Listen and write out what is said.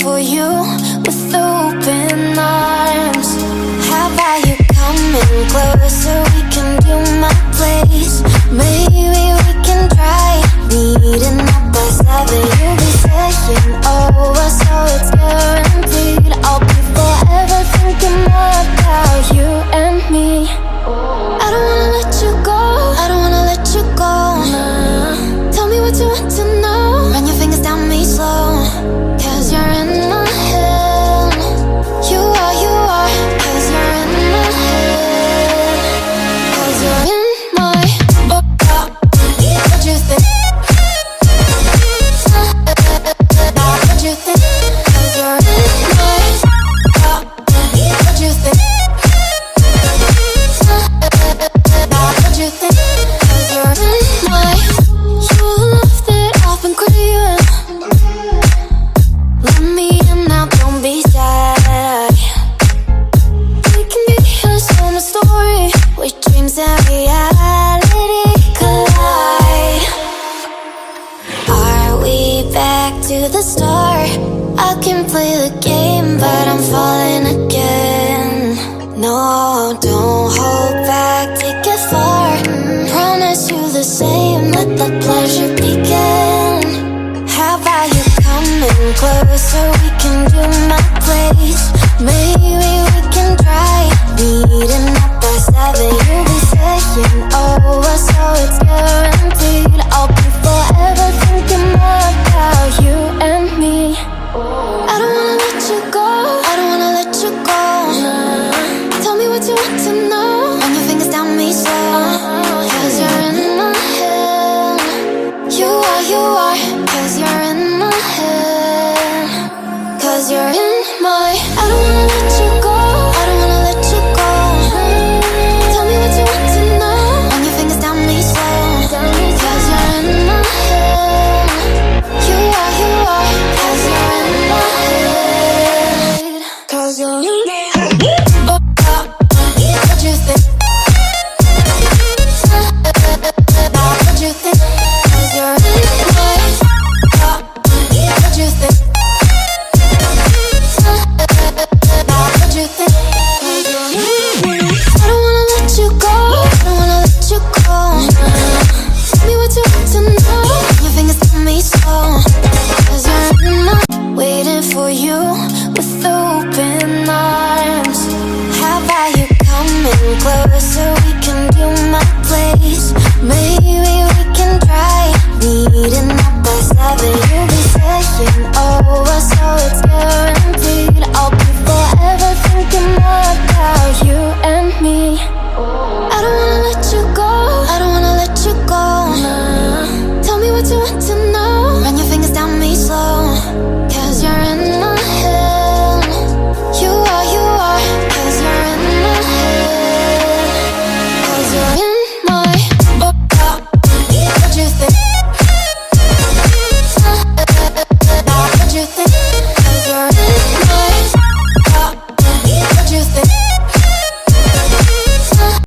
for you with open arms. How about you coming closer? We can do my place. Maybe we can try meeting up by 7. You'll be saying over, so it's guaranteed. I'll be forever thinking about you and me. I don't wanna let you go, I don't wanna let you go. Tell me what you want to know. Run your fingers down me slow, 'cause you're in my head. You are, 'cause you're in my head. 'Cause you're in my what you think? What you think? 'Cause you're in my what you think? What you think? 'Cause you're in my you love that I've been craving. Let me in now, don't be shy. We can be a summer story where dreams and reality collide. Are we back to the start? I can play the game, but I'm falling again. No, don't hold back, take it far. Promise you the same, let the pleasure begin. How about you coming closer? We can do my place. Maybe we can try meeting up by 7. You'll be saying over, so it's guaranteed. I'll be forever thinking more about you and me.